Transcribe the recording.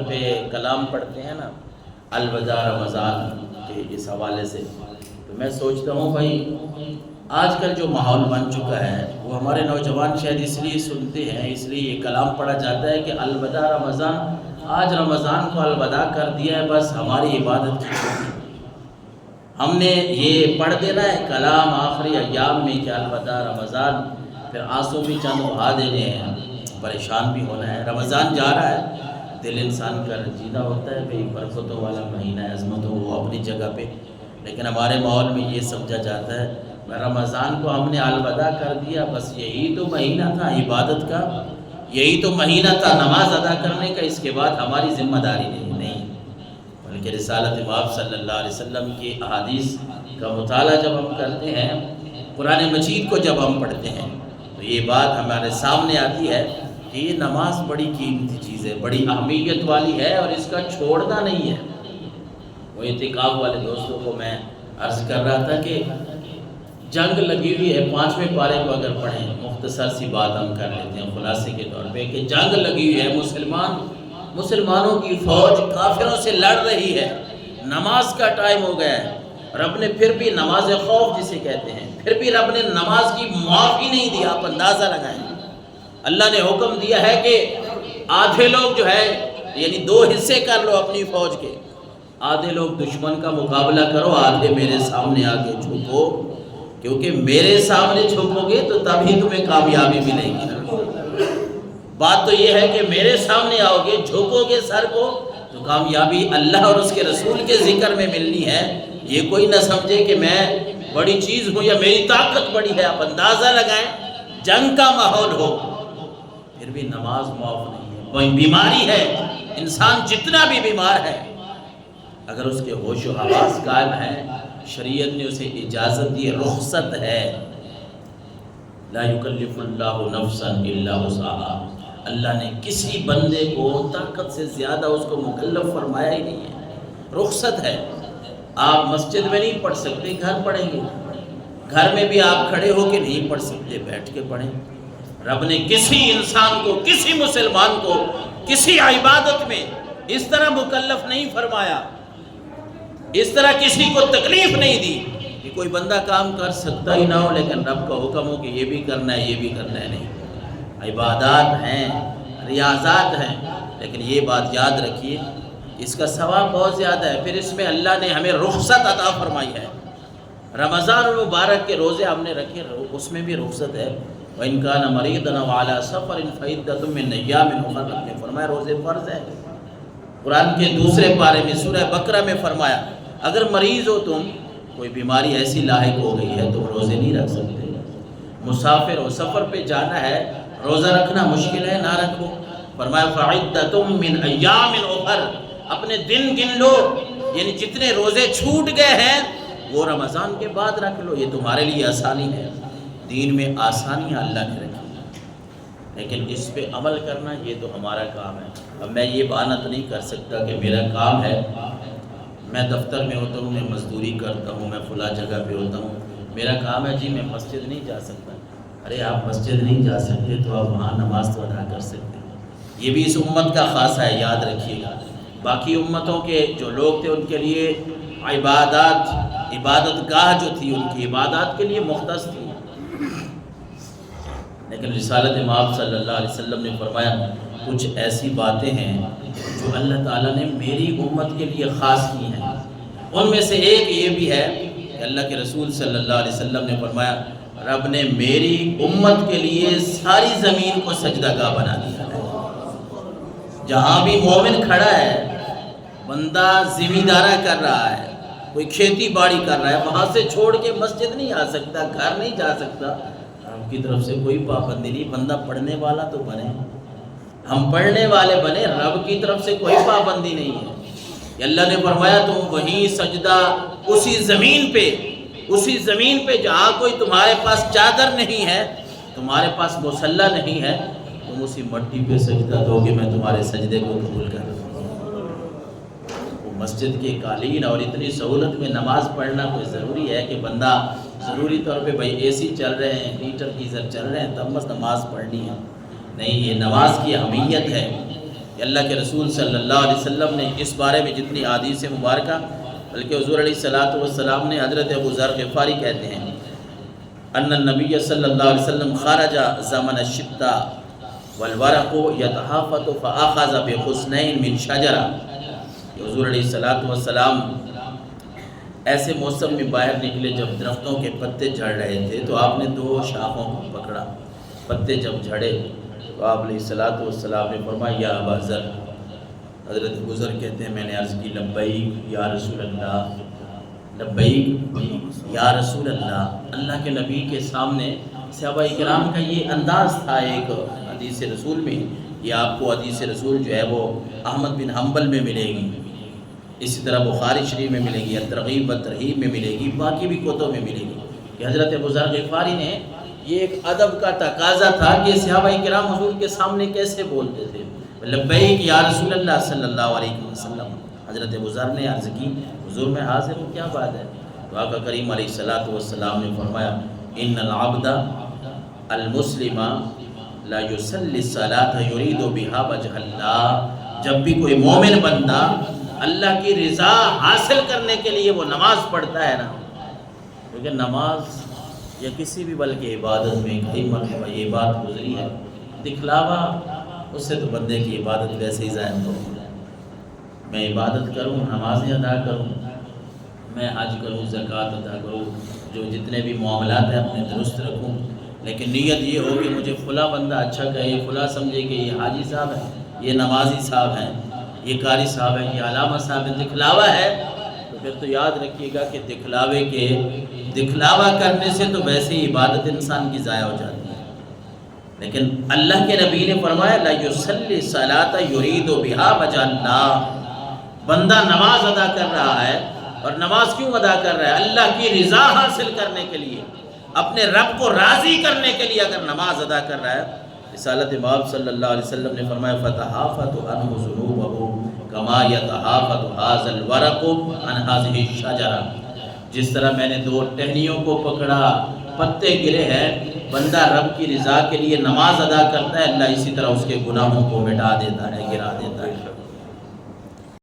پہ کلام پڑھتے ہیں نا الوداع رمضان کے اس حوالے سے، تو میں سوچتا ہوں بھائی آج کل جو ماحول بن چکا ہے وہ ہمارے نوجوان شاید اس لیے سنتے ہیں، اس لیے یہ کلام پڑھا جاتا ہے کہ الوداع رمضان، آج رمضان کو الوداع کر دیا ہے، بس ہماری عبادت کی چھوٹی ہم نے یہ پڑھ دینا ہے کلام آخری ایام میں کہ الوداع رمضان، پھر آنسو بھی چند بہا دینے ہیں، پریشان بھی ہونا ہے، رمضان جا رہا ہے، دل انسان کا رنجیدہ ہوتا ہے بھئی برکتوں والا مہینہ ہے، عظمتوں وہ اپنی جگہ پہ، لیکن ہمارے ماحول میں یہ سمجھا جاتا ہے رمضان کو ہم نے الوداع کر دیا، بس یہی تو مہینہ تھا عبادت کا، یہی تو مہینہ تھا نماز ادا کرنے کا، اس کے بعد ہماری ذمہ داری نہیں، بلکہ رسالت مآب صلی اللہ علیہ وسلم کی احادیث کا مطالعہ جب ہم کرتے ہیں، قرآن مجید کو جب ہم پڑھتے ہیں تو یہ بات ہمارے سامنے آتی ہے کہ یہ نماز بڑی قیمتی چیز ہے، بڑی اہمیت والی ہے، اور اس کا چھوڑنا نہیں ہے۔ وہ اعتکاف والے دوستوں کو میں عرض کر رہا تھا کہ جنگ لگی ہوئی ہے، 5ویں پارے کو اگر پڑھیں، مختصر سی بات ہم کر لیتے ہیں خلاصے کے طور پہ، کہ جنگ لگی ہوئی ہے، مسلمانوں کی فوج کافروں سے لڑ رہی ہے، نماز کا ٹائم ہو گیا ہے، رب نے پھر بھی نماز خوف جسے کہتے ہیں، پھر بھی رب نے نماز کی معافی نہیں دیا، آپ اندازہ لگائیں۔ اللہ نے حکم دیا ہے کہ آدھے لوگ جو ہے یعنی 2 حصے کر لو اپنی فوج کے، آدھے لوگ دشمن کا مقابلہ کرو، آدھے میرے سامنے آ کے جھکو، کیونکہ میرے سامنے جھکو گے تو تبھی تمہیں کامیابی ملے گی نا۔ بات تو یہ ہے کہ میرے سامنے آؤ گے، جھکو گے سر کو، تو کامیابی اللہ اور اس کے رسول کے ذکر میں ملنی ہے۔ یہ کوئی نہ سمجھے کہ میں بڑی چیز ہوں یا میری طاقت بڑی ہے، آپ اندازہ لگائیں، جنگ کا ماحول ہو پھر بھی نماز معاف نہیں ہے، کوئی بیماری ہے، انسان جتنا بھی بیمار ہے اگر اس کے ہوش و حواس قائم ہیں، شریعت نے اسے اجازت دی، رخصت ہے۔ لا یکلف اللہ نفسا الا وسعها، اللہ نے کسی بندے کو طاقت سے زیادہ اس کو مکلف فرمایا ہی نہیں ہے، رخصت ہے۔ آپ مسجد میں نہیں پڑھ سکتے، گھر پڑھیں گے، گھر میں بھی آپ کھڑے ہو کے نہیں پڑھ سکتے، بیٹھ کے پڑھیں۔ رب نے کسی انسان کو، کسی مسلمان کو کسی عبادت میں اس طرح مکلف نہیں فرمایا، اس طرح کسی کو تکلیف نہیں دی کہ کوئی بندہ کام کر سکتا ہی نہ ہو لیکن رب کا حکم ہو کہ یہ بھی کرنا ہے، یہ بھی کرنا ہے، نہیں۔ عبادات ہیں، ریاضات ہیں، لیکن یہ بات یاد رکھیے اس کا ثواب بہت زیادہ ہے، پھر اس میں اللہ نے ہمیں رخصت عطا فرمائی ہے۔ رمضان المبارک کے روزے ہم نے رکھے، اس میں بھی رخصت ہے۔ وَإِنْ كَانَ مَرِيضًا أَوْ عَلَىٰ سَفَرٍ فَعِدَّةٌ مِّنْ أَيَّامٍ أُخَرَ، نے فرمایا روزے فرض ہے۔ قرآن کے دوسرے پارے میں سورہ بقرہ میں فرمایا اگر مریض ہو تم، کوئی بیماری ایسی لاحق ہو گئی ہے تو روزے نہیں رکھ سکتے، مسافر ہو، سفر پہ جانا ہے، روزہ رکھنا مشکل ہے، نہ رکھو۔ فرمایا فَعِدَّةٌ مِّنْ أَيَّامٍ أُخَرَ، اپنے دن گن لو، یعنی جتنے روزے چھوٹ گئے ہیں وہ رمضان کے بعد رکھ لو، یہ تمہارے لیے آسانی ہے۔ دین میں آسانیاں اللہ نے رکھی، لیکن اس پہ عمل کرنا یہ تو ہمارا کام ہے۔ اب میں یہ بہانہ تو نہیں کر سکتا کہ میرا کام ہے، میں دفتر میں ہوتا ہوں، میں مزدوری کرتا ہوں، میں فلاں جگہ پہ ہوتا ہوں، میرا کام ہے جی میں مسجد نہیں جا سکتا۔ ارے آپ مسجد نہیں جا سکتے تو آپ وہاں نماز تو ادا کر سکتے ہیں، یہ بھی اس امت کا خاصہ ہے، یاد رکھیے گا۔ باقی امتوں کے جو لوگ تھے ان کے لیے عبادت گاہ جو تھی ان کی عبادات کے لیے مختص تھی، لیکن رسالت مآب صلی اللہ علیہ وسلم نے فرمایا کچھ ایسی باتیں ہیں جو اللہ تعالیٰ نے میری امت کے لیے خاص کی ہیں۔ ان میں سے ایک یہ بھی ہے کہ اللہ کے رسول صلی اللہ علیہ وسلم نے فرمایا رب نے میری امت کے لیے ساری زمین کو سجدہ گاہ بنا دیا ہے۔ جہاں بھی مومن کھڑا ہے، بندہ زمیندارہ کر رہا ہے، کوئی کھیتی باڑی کر رہا ہے، وہاں سے چھوڑ کے مسجد نہیں آ سکتا، گھر نہیں جا سکتا، رب کی طرف سے کوئی پابندی نہیں، بندہ پڑھنے والا تو بنے، ہم پڑھنے والے بنے، رب کی طرف سے کوئی پابندی نہیں ہے۔ کہ اللہ نے فرمایا تم وہیں سجدہ اسی زمین پہ جہاں کوئی تمہارے پاس چادر نہیں ہے، تمہارے پاس مصلی نہیں ہے، تم اسی مٹی پہ سجدہ دو گے، میں تمہارے سجدے کو قبول کر لوں گا۔ وہ مسجد کے قالین اور اتنی سہولت میں نماز پڑھنا کوئی ضروری ہے کہ بندہ ضروری طور پہ بھائی اے سی چل رہے ہیں، ہیٹر گیزر چل رہے ہیں تب بس نماز پڑھنی ہے؟ نہیں، یہ نماز کی اہمیت ہے۔ کہ اللہ کے رسول صلی اللہ علیہ وسلم نے اس بارے میں جتنی احادیث مبارکہ، بلکہ حضور علیہ الصلوۃ والسلام نے، حضرت ابو ذر غفاری کہتے ہیں ان النبی صلی اللہ علیہ وسلم خرج زمن الشتاء والورق یتحافظ فاخذ بغصنین من شجرہ، کہ حضور علیہ الصلوۃ والسلام ایسے موسم میں باہر نکلے جب درختوں کے پتے جھڑ رہے تھے، تو آپ نے 2 شاخوں کو پکڑا، پتے جب جھڑے تو آپ علیہ الصلوۃ والسلام نے فرمایا یا ابا ذر، حضرت ابو ذر کہتے ہیں میں نے عرض کی لبیک یا رسول اللہ، لبیک یا رسول اللہ۔ اللہ کے نبی کے سامنے صحابہ کرام کا یہ انداز تھا ایک حدیث رسول میں، یہ آپ کو حدیث رسول جو ہے وہ احمد بن حنبل میں ملے گی، اسی طرح بخاری شریف میں ملے گی، ترغیب و ترہیب میں ملے گی، باقی بھی کتب میں ملے گی، کہ حضرت ابو ذر غفاری نے یہ ایک ادب کا تقاضا تھا کہ صحابہ کرام حضور کے سامنے کیسے بولتے تھے، لبیک یا رسول اللہ صلی اللہ علیہ وسلم۔ حضرت ابو ذر نے عرض کی حضور میں حاضر ہوں، کیا بات ہے؟ تو آقا کریم علیہ الصلوۃ والسلام نے فرمایا ان العبد المسلم لا يصلي الصلاة يريد بها وجه اللہ، جب بھی کوئی مومن بندہ اللہ کی رضا حاصل کرنے کے لیے وہ نماز پڑھتا ہے نا، کیونکہ نماز یا کسی بھی بلکہ عبادت میں کئی مرتبہ یہ بات گزری ہے، دکھلاوا اس سے تو بندے کی عبادت ویسے ہی ضائع ہو۔ میں عبادت کروں، نمازیں ادا کروں، میں حج کروں، زکوٰۃ ادا کروں، جو جتنے بھی معاملات ہیں اپنے درست رکھوں، لیکن نیت یہ ہو کہ مجھے فلاں بندہ اچھا کہے، فلاں سمجھے کہ یہ حاجی صاحب ہے، یہ نمازی صاحب ہیں، یہ قاری صاحب ہے، یہ علامہ صاحب ہے، دکھلاوا ہے، تو پھر تو یاد رکھیے گا کہ دکھلاوا کرنے سے تو ویسے ہی عبادت انسان کی ضائع ہو جاتی ہے۔ لیکن اللہ کے نبی نے فرمایا لا یصلی الصلاۃ یرید بہا وجہ اللہ، بندہ نماز ادا کر رہا ہے، اور نماز کیوں ادا کر رہا ہے؟ اللہ کی رضا حاصل کرنے کے لیے، اپنے رب کو راضی کرنے کے لیے اگر نماز ادا کر رہا ہے۔ رسالت مآب صلی اللہ علیہ وسلم نے فرمایا فتحافظ عنہ ذنوبہ کما یتحافظ ھذا الورق عن ھذہ الشجرہ، جس طرح میں نے 2 ٹہنیوں کو پکڑا، پتے گرے ہیں، بندہ رب کی رضا کے لیے نماز ادا کرتا ہے، اللہ اسی طرح اس کے گناہوں کو مٹا دیتا ہے، گرا دیتا ہے۔